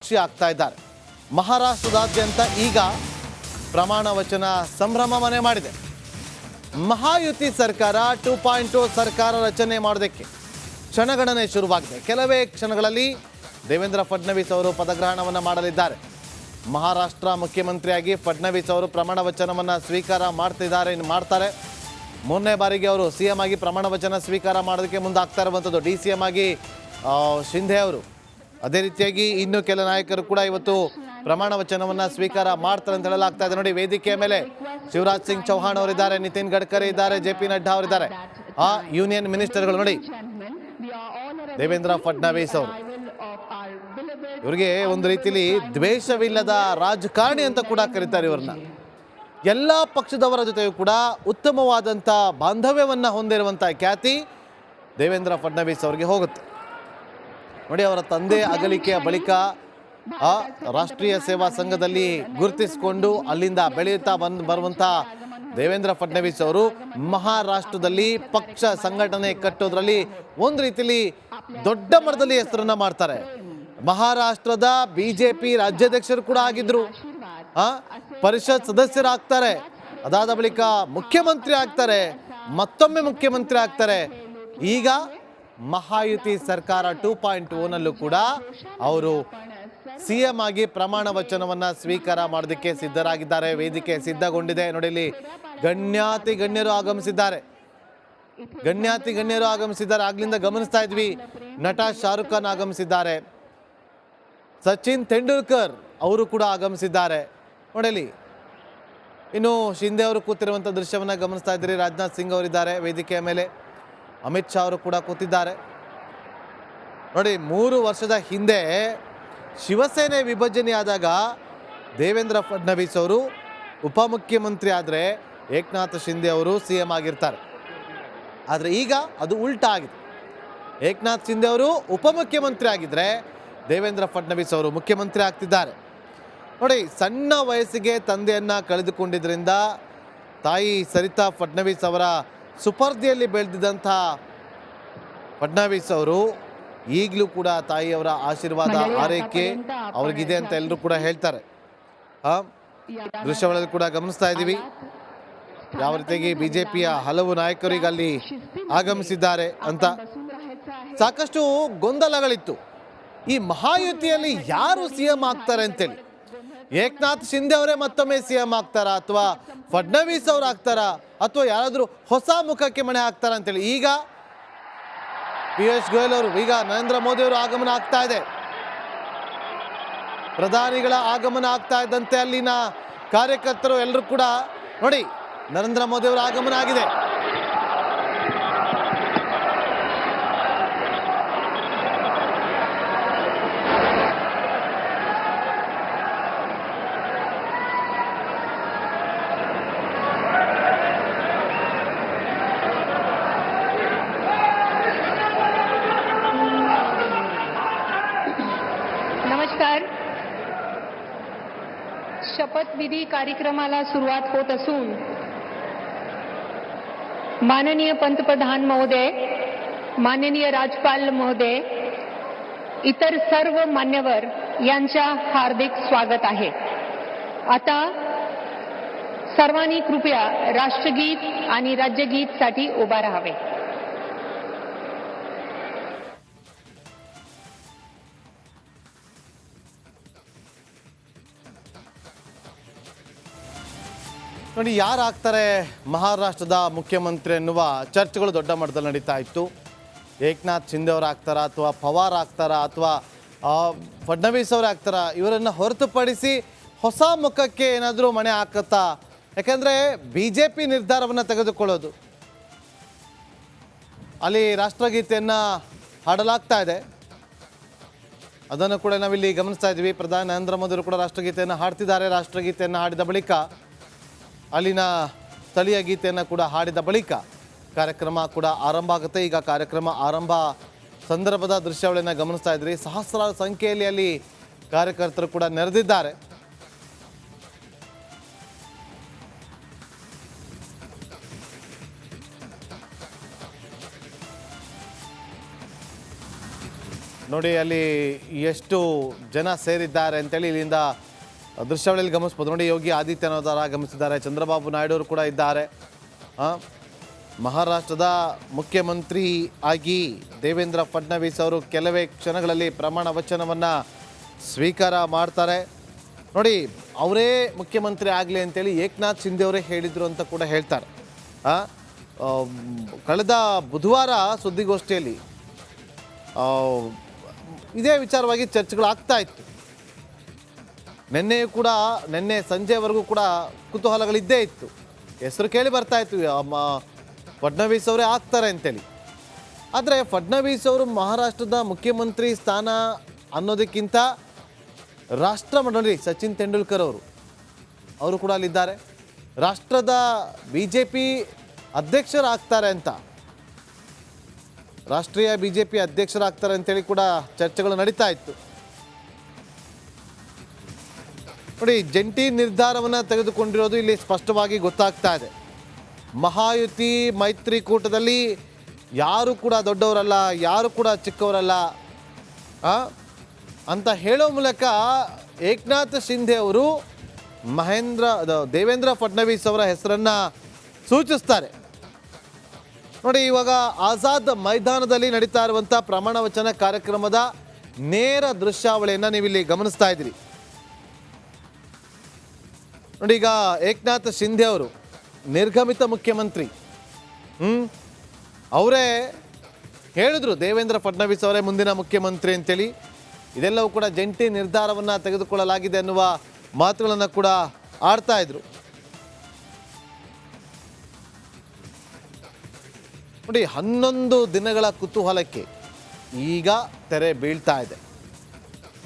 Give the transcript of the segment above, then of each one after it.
ಸಾಕ್ಷಿ ಆಗ್ತಾ ಇದ್ದಾರೆ. ಮಹಾರಾಷ್ಟ್ರದಾದ್ಯಂತ ಈಗ ಪ್ರಮಾಣ ವಚನ ಸಂಭ್ರಮ ಮನೆ ಮಾಡಿದೆ. ಮಹಾಯುತಿ ಸರ್ಕಾರ 2.0 ಸರ್ಕಾರ ರಚನೆ ಮಾಡೋದಕ್ಕೆ ಕ್ಷಣಗಣನೆ ಶುರುವಾಗಿದೆ. ಕೆಲವೇ ಕ್ಷಣಗಳಲ್ಲಿ ದೇವೇಂದ್ರ ಫಡ್ನವೀಸ್ ಅವರು ಪದಗ್ರಹಣವನ್ನು ಮಾಡಲಿದ್ದಾರೆ. ಮಹಾರಾಷ್ಟ್ರ ಮುಖ್ಯಮಂತ್ರಿಯಾಗಿ ಫಡ್ನವೀಸ್ ಅವರು ಪ್ರಮಾಣ ವಚನವನ್ನು ಸ್ವೀಕಾರ ಮಾಡ್ತಾರೆ. ಮೂರನೇ ಬಾರಿಗೆ ಅವರು CM ಆಗಿ ಪ್ರಮಾಣ ವಚನ ಸ್ವೀಕಾರ ಮಾಡೋದಕ್ಕೆ ಮುಂದಾಗ್ತಾ ಇರುವಂಥದ್ದು. DCM ಆಗಿ ಶಿಂಧೆ ಅವರು, ಅದೇ ರೀತಿಯಾಗಿ ಇನ್ನು ಕೆಲ ನಾಯಕರು ಕೂಡ ಇವತ್ತು ಪ್ರಮಾಣ ವಚನವನ್ನು ಸ್ವೀಕಾರ ಮಾಡ್ತಾರೆ ಅಂತ ಹೇಳಲಾಗ್ತಾ ಇದೆ. ನೋಡಿ, ವೇದಿಕೆಯ ಮೇಲೆ ಶಿವರಾಜ್ ಸಿಂಗ್ ಚೌಹಾಣ್ ಅವರಿದ್ದಾರೆ, ನಿತಿನ್ ಗಡ್ಕರಿ ಇದ್ದಾರೆ, JP ನಡ್ಡಾ ಅವರಿದ್ದಾರೆ. ಆ ಯೂನಿಯನ್ ಮಿನಿಸ್ಟರ್ಗಳು ನೋಡಿ, ದೇವೇಂದ್ರ ಫಡ್ನವೀಸ್ ಅವರು, ಇವರಿಗೆ ಒಂದು ರೀತಿಯಲ್ಲಿ ದ್ವೇಷವಿಲ್ಲದ ರಾಜಕಾರಣಿ ಅಂತ ಕೂಡ ಕರೀತಾರೆ. ಇವರನ್ನ ಎಲ್ಲ ಪಕ್ಷದವರ ಜೊತೆಯೂ ಕೂಡ ಉತ್ತಮವಾದಂಥ ಬಾಂಧವ್ಯವನ್ನು ಹೊಂದಿರುವಂಥ ಖ್ಯಾತಿ ದೇವೇಂದ್ರ ಫಡ್ನವೀಸ್ ಅವರಿಗೆ ಹೋಗುತ್ತೆ. ನೋಡಿ, ಅವರ ತಂದೆ ಅಗಲಿಕೆಯ ಬಳಿಕ ಆ ರಾಷ್ಟ್ರೀಯ ಸೇವಾ ಸಂಘದಲ್ಲಿ ಗುರುತಿಸಿಕೊಂಡು ಅಲ್ಲಿಂದ ಬೆಳೆಯುತ್ತಾ ಬರುವಂಥ ದೇವೇಂದ್ರ ಫಡ್ನವೀಸ್ ಅವರು ಮಹಾರಾಷ್ಟ್ರದಲ್ಲಿ ಪಕ್ಷ ಸಂಘಟನೆ ಕಟ್ಟೋದ್ರಲ್ಲಿ ಒಂದು ರೀತಿಯಲ್ಲಿ ದೊಡ್ಡ ಮಟ್ಟದಲ್ಲಿ ಹೆಸರನ್ನ ಮಾಡ್ತಾರೆ. ಮಹಾರಾಷ್ಟ್ರದ BJP ರಾಜ್ಯಾಧ್ಯಕ್ಷರು ಕೂಡ ಆಗಿದ್ರು, ಪರಿಷತ್ ಸದಸ್ಯರಾಗ್ತಾರೆ, ಅದಾದ ಬಳಿಕ ಮುಖ್ಯಮಂತ್ರಿ ಆಗ್ತಾರೆ, ಮತ್ತೊಮ್ಮೆ ಮುಖ್ಯಮಂತ್ರಿ ಆಗ್ತಾರೆ. ಈಗ ಮಹಾಯುತಿ ಸರ್ಕಾರ 2.0ನಲ್ಲೂ ಕೂಡ ಅವರು CM ಆಗಿ ಪ್ರಮಾಣ ವಚನವನ್ನು ಸ್ವೀಕಾರ ಮಾಡೋದಕ್ಕೆ ಸಿದ್ಧರಾಗಿದ್ದಾರೆ. ವೇದಿಕೆ ಸಿದ್ಧಗೊಂಡಿದೆ. ನೋಡಿ, ಇಲ್ಲಿ ಗಣ್ಯಾತಿ ಗಣ್ಯರು ಆಗಮಿಸಿದ್ದಾರೆ. ಆಗ್ಲಿಂದ ಗಮನಿಸ್ತಾ ಇದ್ವಿ, ನಟ ಶಾರುಖ್ ಖಾನ್ ಆಗಮಿಸಿದ್ದಾರೆ, ಸಚಿನ್ ತೆಂಡೂಲ್ಕರ್ ಅವರು ಕೂಡ ಆಗಮಿಸಿದ್ದಾರೆ. ನೋಡಲಿ, ಇನ್ನು ಶಿಂದೆ ಅವರು ಕೂತಿರುವಂಥ ದೃಶ್ಯವನ್ನು ಗಮನಿಸ್ತಾ ಇದ್ದೀರಿ. ರಾಜನಾಥ್ ಸಿಂಗ್ ಅವರಿದ್ದಾರೆ ವೇದಿಕೆಯ ಮೇಲೆ, ಅಮಿತ್ ಶಾ ಅವರು ಕೂಡ ಕೂತಿದ್ದಾರೆ. ನೋಡಿ, 3 ವರ್ಷದ ಹಿಂದೆ ಶಿವಸೇನೆ ವಿಭಜನೆಯಾದಾಗ ದೇವೇಂದ್ರ ಫಡ್ನವೀಸ್ ಅವರು ಉಪಮುಖ್ಯಮಂತ್ರಿ ಆದರೆ ಏಕನಾಥ್ ಶಿಂದೆ ಅವರು CM ಆಗಿರ್ತಾರೆ. ಆದರೆ ಈಗ ಅದು ಉಲ್ಟಾ ಆಗಿದೆ. ಏಕನಾಥ್ ಶಿಂದೆ ಅವರು ಉಪಮುಖ್ಯಮಂತ್ರಿ ಆಗಿದ್ದರೆ ದೇವೇಂದ್ರ ಫಡ್ನವೀಸ್ ಅವರು ಮುಖ್ಯಮಂತ್ರಿ ಆಗ್ತಿದ್ದಾರೆ. ನೋಡಿ, ಸಣ್ಣ ವಯಸ್ಸಿಗೆ ತಂದೆಯನ್ನು ಕಳೆದುಕೊಂಡಿದ್ದರಿಂದ ತಾಯಿ ಸರಿತಾ ಫಡ್ನವೀಸ್ ಅವರ ಸುಪರ್ದಿಯಲ್ಲಿ ಬೆಳೆದಿದ್ದಂಥ ಫಡ್ನವೀಸ್ ಅವರು ಈಗಲೂ ಕೂಡ ತಾಯಿಯವರ ಆಶೀರ್ವಾದ ಆರೈಕೆ ಅವ್ರಿಗಿದೆ ಅಂತ ಎಲ್ಲರೂ ಕೂಡ ಹೇಳ್ತಾರೆ. ದೃಶ್ಯಗಳಲ್ಲಿ ಕೂಡ ಗಮನಿಸ್ತಾ ಇದ್ದೀವಿ ಯಾವ ರೀತಿಯಾಗಿ BJPಯ ಹಲವು ನಾಯಕರು ಈಗ ಅಲ್ಲಿ ಆಗಮಿಸಿದ್ದಾರೆ ಅಂತ. ಸಾಕಷ್ಟು ಗೊಂದಲಗಳಿತ್ತು, ಈ ಮಹಾಯುತಿಯಲ್ಲಿ ಯಾರು CM ಆಗ್ತಾರೆ ಅಂತೇಳಿ. ಏಕನಾಥ್ ಶಿಂದೆ ಅವರೇ ಮತ್ತೊಮ್ಮೆ CM ಆಗ್ತಾರಾ, ಅಥವಾ ಫಡ್ನವೀಸ್ ಅವರು ಆಗ್ತಾರಾ, ಅಥವಾ ಯಾರಾದರೂ ಹೊಸ ಮುಖಕ್ಕೆ ಮಣೆ ಹಾಕ್ತಾರ ಅಂತೇಳಿ. ಈಗ ಪಿಯೂಷ್ ಗೋಯಲ್ ಅವರು, ಈಗ ನರೇಂದ್ರ ಮೋದಿ ಅವರು ಆಗಮನ ಆಗ್ತಾ ಇದೆ. ಪ್ರಧಾನಿಗಳ ಆಗಮನ ಆಗ್ತಾ ಇದ್ದಂತೆ ಅಲ್ಲಿನ ಕಾರ್ಯಕರ್ತರು ಎಲ್ಲರೂ ಕೂಡ ನೋಡಿ, ನರೇಂದ್ರ ಮೋದಿ ಅವರ ಆಗಮನ ಆಗಿದೆ. शपथविधी कार्यक्रमाला सुरुवात होत असून माननीय पंतप्रधान महोदय, माननीय राज्यपाल महोदय, इतर सर्व मान्यवर यांच्या हार्दिक स्वागत आहे. आता सर्वांनी कृपया राष्ट्रगीत आणि राज्यगीत साठी उभा राहावे. ನೋಡಿ, ಯಾರಾಗ್ತಾರೆ ಮಹಾರಾಷ್ಟ್ರದ ಮುಖ್ಯಮಂತ್ರಿ ಎನ್ನುವ ಚರ್ಚೆಗಳು ದೊಡ್ಡ ಮಟ್ಟದಲ್ಲಿ ನಡೀತಾ ಇತ್ತು. ಏಕನಾಥ್ ಶಿಂದೆ ಅವರು ಆಗ್ತಾರಾ, ಅಥವಾ ಪವಾರ್ ಆಗ್ತಾರಾ, ಅಥವಾ ಫಡ್ನವೀಸ್ ಅವರು ಆಗ್ತಾರಾ? ಇವರನ್ನು ಹೊರತುಪಡಿಸಿ ಹೊಸ ಮುಖಕ್ಕೆ ಏನಾದರೂ ಮಣೆ ಹಾಕತ್ತಾ? ಯಾಕೆಂದರೆ BJP ನಿರ್ಧಾರವನ್ನು ತೆಗೆದುಕೊಳ್ಳೋದು, ಅಲ್ಲಿ ರಾಷ್ಟ್ರಗೀತೆಯನ್ನು ಹಾಡಲಾಗ್ತಾ ಇದೆ, ಅದನ್ನು ಕೂಡ ನಾವಿಲ್ಲಿ ಗಮನಿಸ್ತಾ ಇದ್ವಿ. ಪ್ರಧಾನಿ ನರೇಂದ್ರ ಮೋದಿ ಅವರು ಕೂಡ ರಾಷ್ಟ್ರಗೀತೆಯನ್ನು ಹಾಡ್ತಿದ್ದಾರೆ. ರಾಷ್ಟ್ರಗೀತೆಯನ್ನು ಹಾಡಿದ ಬಳಿಕ ಅಲ್ಲಿನ ಸ್ಥಳೀಯ ಗೀತೆಯನ್ನು ಕೂಡ ಹಾಡಿದ ಬಳಿಕ ಕಾರ್ಯಕ್ರಮ ಕೂಡ ಆರಂಭ ಆಗುತ್ತೆ. ಈಗ ಕಾರ್ಯಕ್ರಮ ಆರಂಭ ಸಂದರ್ಭದ ದೃಶ್ಯಾವಳಿಯನ್ನು ಗಮನಿಸ್ತಾ ಇದ್ರಿ. ಸಹಸ್ರಾರು ಸಂಖ್ಯೆಯಲ್ಲಿ ಅಲ್ಲಿ ಕಾರ್ಯಕರ್ತರು ಕೂಡ ನೆರೆದಿದ್ದಾರೆ. ನೋಡಿ ಅಲ್ಲಿ ಎಷ್ಟು ಜನ ಸೇರಿದ್ದಾರೆ ಅಂತೇಳಿ ಇಲ್ಲಿಂದ ದೃಶ್ಯಾವಳಿಯಲ್ಲಿ ಗಮನಿಸ್ಬೋದು. ನೋಡಿ, ಯೋಗಿ ಆದಿತ್ಯನಾಥ್ ಆಗಮಿಸಿದ್ದಾರೆ, ಚಂದ್ರಬಾಬು ನಾಯ್ಡು ಅವರು ಕೂಡ ಇದ್ದಾರೆ. ಮಹಾರಾಷ್ಟ್ರದ ಮುಖ್ಯಮಂತ್ರಿ ಆಗಿ ದೇವೇಂದ್ರ ಫಡ್ನವೀಸ್ ಅವರು ಕೆಲವೇ ಕ್ಷಣಗಳಲ್ಲಿ ಪ್ರಮಾಣ ವಚನವನ್ನು ಸ್ವೀಕಾರ ಮಾಡ್ತಾರೆ. ನೋಡಿ, ಅವರೇ ಮುಖ್ಯಮಂತ್ರಿ ಆಗಲಿ ಅಂತೇಳಿ ಏಕನಾಥ್ ಶಿಂದೆ ಅವರೇ ಹೇಳಿದರು ಅಂತ ಕೂಡ ಹೇಳ್ತಾರೆ. ಕಳೆದ ಬುಧವಾರ ಸುದ್ದಿಗೋಷ್ಠಿಯಲ್ಲಿ ಇದೇ ವಿಚಾರವಾಗಿ ಚರ್ಚೆಗಳಾಗ್ತಾ ಇತ್ತು. ನಿನ್ನೆ ಸಂಜೆವರೆಗೂ ಕೂಡ ಕುತೂಹಲಗಳಿದ್ದೇ ಇತ್ತು. ಹೆಸರು ಕೇಳಿ ಬರ್ತಾ ಇತ್ತು, ಫಡ್ನವೀಸ್ ಅವರೇ ಆಗ್ತಾರೆ ಅಂತೇಳಿ. ಆದರೆ ಫಡ್ನವೀಸ್ ಅವರು ಮಹಾರಾಷ್ಟ್ರದ ಮುಖ್ಯಮಂತ್ರಿ ಸ್ಥಾನ ಅನ್ನೋದಕ್ಕಿಂತ ರಾಷ್ಟ್ರ ನೋಡಿ ಸಚಿನ್ ತೆಂಡೂಲ್ಕರ್ ಅವರು ಕೂಡ ಅಲ್ಲಿದ್ದಾರೆ. ರಾಷ್ಟ್ರದ BJP ಅಧ್ಯಕ್ಷರಾಗ್ತಾರೆ ಅಂತ, ರಾಷ್ಟ್ರೀಯ BJP ಅಧ್ಯಕ್ಷರಾಗ್ತಾರೆ ಅಂತೇಳಿ ಕೂಡ ಚರ್ಚೆಗಳು ನಡೀತಾ ಇತ್ತು. ನೋಡಿ, ಜಂಟಿ ನಿರ್ಧಾರವನ್ನು ತೆಗೆದುಕೊಂಡಿರೋದು ಇಲ್ಲಿ ಸ್ಪಷ್ಟವಾಗಿ ಗೊತ್ತಾಗ್ತಾ ಇದೆ. ಮಹಾಯುತಿ ಮೈತ್ರಿಕೂಟದಲ್ಲಿ ಯಾರು ಕೂಡ ದೊಡ್ಡವರಲ್ಲ, ಯಾರು ಕೂಡ ಚಿಕ್ಕವರಲ್ಲ ಅಂತ ಹೇಳೋ ಮೂಲಕ ಏಕನಾಥ್ ಶಿಂದೆ ಅವರು ದೇವೇಂದ್ರ ಫಡ್ನವೀಸ್ ಅವರ ಹೆಸರನ್ನು ಸೂಚಿಸ್ತಾರೆ. ನೋಡಿ, ಇವಾಗ ಆಜಾದ್ ಮೈದಾನದಲ್ಲಿ ನಡೀತಾ ಇರುವಂಥ ಪ್ರಮಾಣ ವಚನ ಕಾರ್ಯಕ್ರಮದ ನೇರ ದೃಶ್ಯಾವಳಿಯನ್ನು ನೀವಿಲ್ಲಿ ಗಮನಿಸ್ತಾ ಇದ್ದೀರಿ. ನೋಡಿ, ಈಗ ಏಕನಾಥ್ ಶಿಂದೆ ಅವರು ನಿರ್ಗಮಿತ ಮುಖ್ಯಮಂತ್ರಿ, ಅವರೇ ಹೇಳಿದ್ರು ದೇವೇಂದ್ರ ಫಡ್ನವೀಸ್ ಅವರೇ ಮುಂದಿನ ಮುಖ್ಯಮಂತ್ರಿ ಅಂತೇಳಿ. ಇದೆಲ್ಲವೂ ಕೂಡ ಜಂಟಿ ನಿರ್ಧಾರವನ್ನು ತೆಗೆದುಕೊಳ್ಳಲಾಗಿದೆ ಅನ್ನುವ ಮಾತುಗಳನ್ನು ಕೂಡ ಆಡ್ತಾ ಇದ್ರು. ನೋಡಿ, 11 ದಿನಗಳ ಕುತೂಹಲಕ್ಕೆ ಈಗ ತೆರೆ ಬೀಳ್ತಾ ಇದೆ.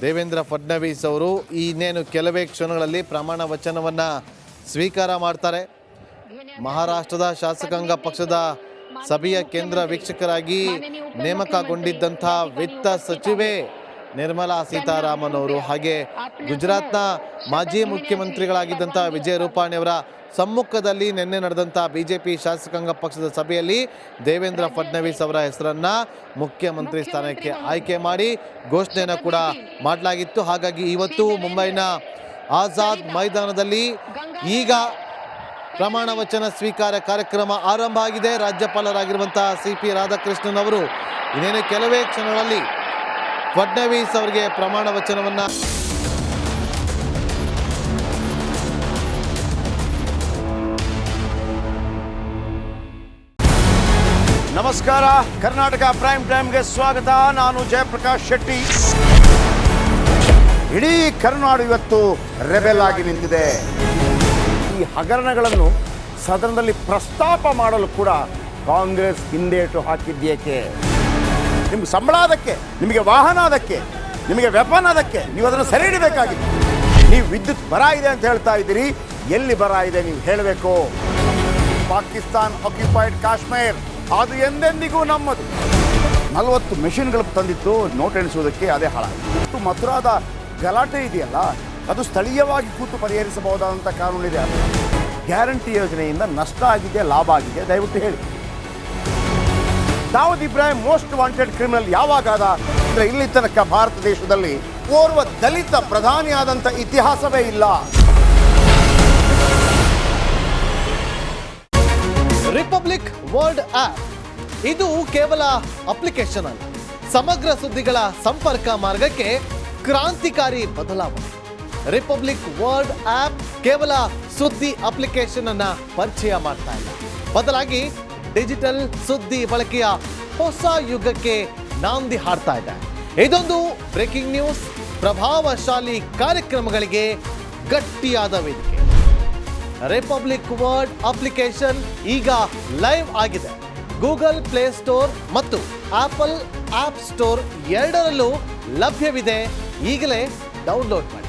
ದೇವೇಂದ್ರ ಫಡ್ನವೀಸ್ ಅವರು ಇನ್ನೇನು ಕೆಲವೇ ಕ್ಷಣಗಳಲ್ಲಿ ಪ್ರಮಾಣ ವಚನವನ್ನು ಸ್ವೀಕಾರ ಮಾಡ್ತಾರೆ. ಮಹಾರಾಷ್ಟ್ರದ ಶಾಸಕಾಂಗ ಪಕ್ಷದ ಸಭೆಯ ಕೇಂದ್ರ ವೀಕ್ಷಕರಾಗಿ ನೇಮಕಗೊಂಡಿದ್ದಂಥ ವಿತ್ತ ಸಚಿವೆ ನಿರ್ಮಲಾ ಸೀತಾರಾಮನ್ ಅವರು, ಹಾಗೆ ಗುಜರಾತ್ನ ಮಾಜಿ ಮುಖ್ಯಮಂತ್ರಿಗಳಾಗಿದ್ದಂಥ ವಿಜಯ್ ರೂಪಾಣಿ ಅವರ ಸಮ್ಮುಖದಲ್ಲಿ ನಿನ್ನೆ ನಡೆದಂಥ BJP ಶಾಸಕಾಂಗ ಪಕ್ಷದ ಸಭೆಯಲ್ಲಿ ದೇವೇಂದ್ರ ಫಡ್ನವೀಸ್ ಅವರ ಹೆಸರನ್ನು ಮುಖ್ಯಮಂತ್ರಿ ಸ್ಥಾನಕ್ಕೆ ಆಯ್ಕೆ ಮಾಡಿ ಘೋಷಣೆಯನ್ನು ಕೂಡ ಮಾಡಲಾಗಿತ್ತು. ಹಾಗಾಗಿ ಇವತ್ತು ಮುಂಬೈನ ಆಜಾದ್ ಮೈದಾನದಲ್ಲಿ ಈಗ ಪ್ರಮಾಣ ವಚನ ಸ್ವೀಕಾರ ಕಾರ್ಯಕ್ರಮ ಆರಂಭ ಆಗಿದೆ. ರಾಜ್ಯಪಾಲರಾಗಿರುವಂಥ CP ರಾಧಾಕೃಷ್ಣನ್ ಅವರು ಇನ್ನೇನು ಕೆಲವೇ ಕ್ಷಣಗಳಲ್ಲಿ ಫಡ್ನವೀಸ್ ಅವರಿಗೆ ಪ್ರಮಾಣ ವಚನವನ್ನು ನಮಸ್ಕಾರ, ಕರ್ನಾಟಕ ಪ್ರೈಮ್ ಟೈಮ್ಗೆ ಸ್ವಾಗತ. ನಾನು ಜಯಪ್ರಕಾಶ್ ಶೆಟ್ಟಿ. ಇಡೀ ಕರ್ನಾಡು ಇವತ್ತು ರೆಬೆಲ್ ಆಗಿ ನಿಂತಿದೆ. ಈ ಹಗರಣಗಳನ್ನು ಸದನದಲ್ಲಿ ಪ್ರಸ್ತಾಪ ಮಾಡಲು ಕೂಡ ಕಾಂಗ್ರೆಸ್ ಹಿಂದೇಟು ಹಾಕಿದ್ದೇಕೆ? ನಿಮ್ಗೆ ಸಂಬಳ ಅದಕ್ಕೆ, ನಿಮಗೆ ವಾಹನ ಅದಕ್ಕೆ, ನಿಮಗೆ ವೆಪನ್ ಅದಕ್ಕೆ, ನೀವು ಅದನ್ನು ಸೆರೆ ಹಿಡಿಬೇಕಾಗಿದೆ. ನೀವು ವಿದ್ಯುತ್ ಬರ ಇದೆ ಅಂತ ಹೇಳ್ತಾ ಇದ್ದೀರಿ, ಎಲ್ಲಿ ಬರ ಇದೆ ನೀವು ಹೇಳಬೇಕು. ಪಾಕಿಸ್ತಾನ್ ಆಕ್ಯುಪೈಡ್ ಕಾಶ್ಮೀರ್ ಅದು ಎಂದೆಂದಿಗೂ ನಮ್ಮದು. 40 ಮೆಷಿನ್ಗಳು ತಂದಿತ್ತು ನೋಟ್ ಎಣಿಸುವುದಕ್ಕೆ, ಅದೇ ಹಾಳಾಯಿತು. ಮಥುರಾದ ಗಲಾಟೆ ಇದೆಯಲ್ಲ, ಅದು ಸ್ಥಳೀಯವಾಗಿ ಕೂತು ಪರಿಹರಿಸಬಹುದಾದಂಥ ಕಾನೂನಿದೆ. ಗ್ಯಾರಂಟಿ ಯೋಜನೆಯಿಂದ ನಷ್ಟ ಆಗಿದೆ, ಲಾಭ ಆಗಿದೆ, ದಯವಿಟ್ಟು ಹೇಳಿ. Dawood Ibrahim most wanted criminal ಯಾವಾಗಾದ ಅಂದರೆ ಇಲ್ಲಿ ತನಕ ಭಾರತ ದೇಶದಲ್ಲಿ ಓರ್ವ ದಲಿತ ಪ್ರಧಾನಿಯಾದಂಥ ಇತಿಹಾಸವೇ ಇಲ್ಲ. ರಿಪಬ್ಲಿಕ್ ವರ್ಲ್ಡ್ ಆಪ್ ಇದು ಕೇವಲ ಅಪ್ಲಿಕೇಶನ್ ಅಲ್ಲ, ಸಮಗ್ರ ಸುದ್ದಿಗಳ ಸಂಪರ್ಕ ಮಾರ್ಗಕ್ಕೆ ಕ್ರಾಂತಿಕಾರಿ ಬದಲಾವಣೆ. ರಿಪಬ್ಲಿಕ್ ವರ್ಲ್ಡ್ ಆಪ್ ಕೇವಲ ಸುದ್ದಿ ಅಪ್ಲಿಕೇಶನ್ ಅನ್ನ ಪರಿಚಯ ಮಾಡ್ತಾ ಇಲ್ಲ, ಬದಲಾಗಿ ಡಿಜಿಟಲ್ ಸುದ್ದಿ ಬಳಕೆಯ ಹೊಸ ಯುಗಕ್ಕೆ ನಾಂದಿ ಹಾಡ್ತಾ ಇದೆ. ಇದೊಂದು ಬ್ರೇಕಿಂಗ್ ನ್ಯೂಸ್, ಪ್ರಭಾವಶಾಲಿ ಕಾರ್ಯಕ್ರಮಗಳಿಗೆ ಗಟ್ಟಿಯಾದ ವೇದಿಕೆ. ರಿಪಬ್ಲಿಕ್ ವರ್ಲ್ಡ್ ಅಪ್ಲಿಕೇಶನ್ ಈಗ ಲೈವ್ ಆಗಿದೆ. ಗೂಗಲ್ ಪ್ಲೇ ಸ್ಟೋರ್ ಮತ್ತು ಆಪಲ್ ಆಪ್ ಸ್ಟೋರ್ ಎರಡರಲ್ಲೂ ಲಭ್ಯವಿದೆ. ಈಗಲೇ ಡೌನ್ಲೋಡ್ ಮಾಡಿ.